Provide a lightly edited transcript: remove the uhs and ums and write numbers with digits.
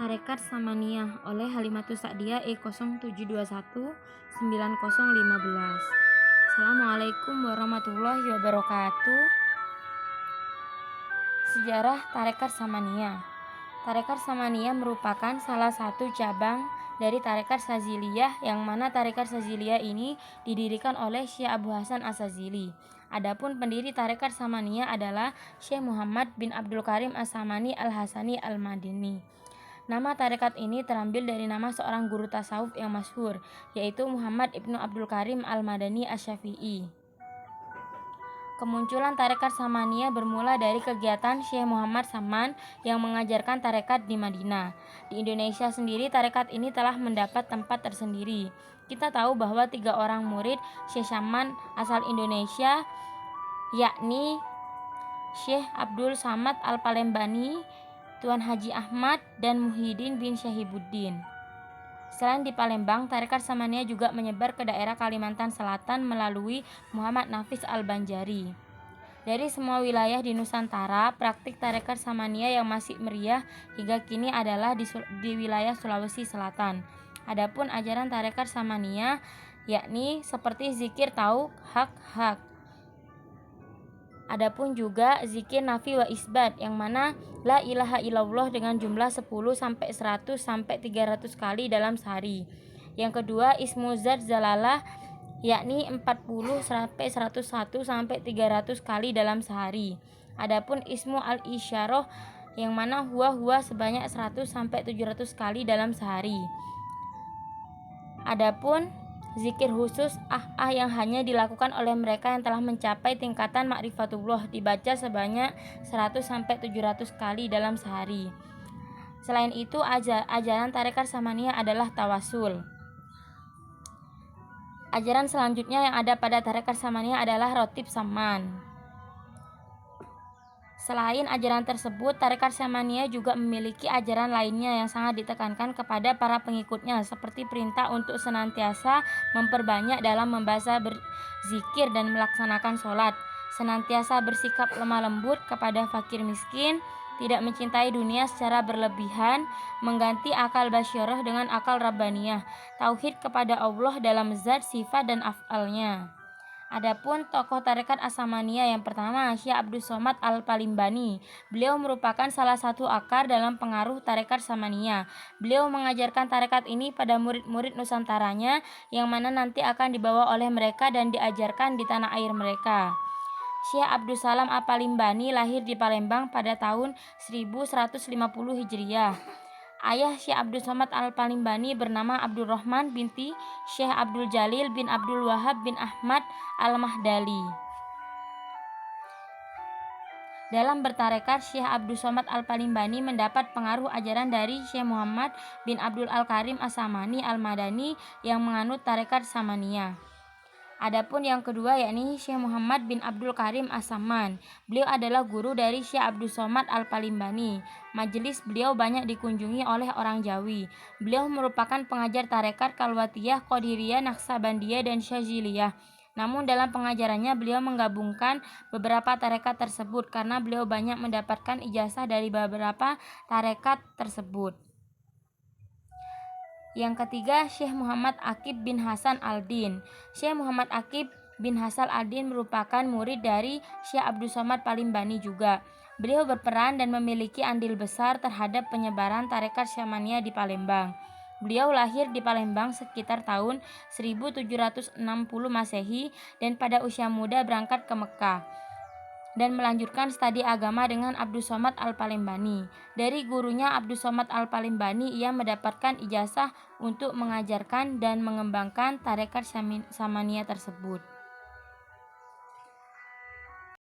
Tarekat Samaniyah oleh Halimatus Sa'diyah E0721 9015. Assalamualaikum warahmatullahi wabarakatuh. Sejarah Tarekat Samaniyah. Tarekat Samaniyah merupakan salah satu cabang dari Tarekat Saziliyah, yang mana Tarekat Saziliyah ini didirikan oleh Syekh Abu Hasan As-Sazili. Adapun pendiri Tarekat Samaniyah adalah Syekh Muhammad bin Abdul Karim As-Samani Al-Hasani Al-Madini. Nama tarekat ini terambil dari nama seorang guru tasawuf yang masyhur, yaitu Muhammad ibnu Abdul Karim Al-Madani Asy-Syafi'i. Kemunculan tarekat Samaniyah bermula dari kegiatan Syekh Muhammad Saman yang mengajarkan tarekat di Madinah. Di Indonesia sendiri, tarekat ini telah mendapat tempat tersendiri. Kita tahu bahwa 3 orang murid Syekh Saman asal Indonesia, yakni Syekh Abdul Samad Al-Palembani, Tuan Haji Ahmad, dan Muhyiddin bin Syahibuddin. Selain di Palembang, tarekat Samaniyah juga menyebar ke daerah Kalimantan Selatan melalui Muhammad Nafis Al-Banjari. Dari semua wilayah di Nusantara, praktik tarekat Samaniyah yang masih meriah hingga kini adalah di wilayah Sulawesi Selatan. Adapun ajaran tarekat Samaniyah yakni seperti zikir tauhid hak. Adapun juga zikir nafi wa isbat, yang mana la ilaha illallah dengan jumlah 10 sampai 100 sampai 300 kali dalam sehari. Yang kedua ismu zat zalalah, yakni 40 sampai 101 sampai 300 kali dalam sehari. Adapun ismu al-isyarah, yang mana huwa sebanyak 100 sampai 700 kali dalam sehari. Adapun zikir khusus yang hanya dilakukan oleh mereka yang telah mencapai tingkatan ma'rifatullah dibaca sebanyak 100 sampai 700 kali dalam sehari. Selain itu, ajaran tarekat Samaniyah adalah tawasul. Ajaran selanjutnya yang ada pada tarekat Samaniyah adalah Rotib Saman. Selain ajaran tersebut, tarekat Samaniyah juga memiliki ajaran lainnya yang sangat ditekankan kepada para pengikutnya, seperti perintah untuk senantiasa memperbanyak dalam membaca, berzikir, dan melaksanakan sholat, senantiasa bersikap lemah lembut kepada fakir miskin, tidak mencintai dunia secara berlebihan, mengganti akal basyarah dengan akal rabbaniyah, tauhid kepada Allah dalam zat, sifat, dan af'alnya. Adapun tokoh tarekat As-Samaniyah yang pertama, Syekh Abdul Somad Al-Palimbani. Beliau merupakan salah satu akar dalam pengaruh tarekat Samaniyah. Beliau mengajarkan tarekat ini pada murid-murid nusantaranya, yang mana nanti akan dibawa oleh mereka dan diajarkan di tanah air mereka. Syekh Abdul Salam Al-Palimbani lahir di Palembang pada tahun 1150 Hijriah. Ayah Syekh Abdul Somad Al-Palimbani bernama Abdul Rahman binti Syekh Abdul Jalil bin Abdul Wahab bin Ahmad Al-Mahdali. Dalam bertarekat, Syekh Abdul Somad Al-Palimbani mendapat pengaruh ajaran dari Syekh Muhammad bin Abdul Al-Karim As-Samani Al-Madani yang menganut tarekat Samaniyah. Adapun yang kedua yakni Syekh Muhammad bin Abdul Karim As-Saman. Beliau adalah guru dari Syekh Abdul Somad Al-Palimbani. Majelis beliau banyak dikunjungi oleh orang Jawi. Beliau merupakan pengajar tarekat Kalwatiyah, Qadiriyah, Naksabandiyah, dan Syaziliyah. Namun dalam pengajarannya beliau menggabungkan beberapa tarekat tersebut karena beliau banyak mendapatkan ijazah dari beberapa tarekat tersebut. Yang ketiga, Syekh Muhammad Aqib bin Hasan Al-Din. Syekh Muhammad Aqib bin Hasan Al-Din merupakan murid dari Syekh Abdul Somad Palimbani juga. Beliau berperan dan memiliki andil besar terhadap penyebaran tarekat Samaniyah di Palembang. Beliau lahir di Palembang sekitar tahun 1760 Masehi dan pada usia muda berangkat ke Mekah dan melanjutkan studi agama dengan Abdul Somad Al-Palembani. Dari gurunya Abdul Somad Al-Palembani, ia mendapatkan ijazah untuk mengajarkan dan mengembangkan tarekat Samaniyah tersebut.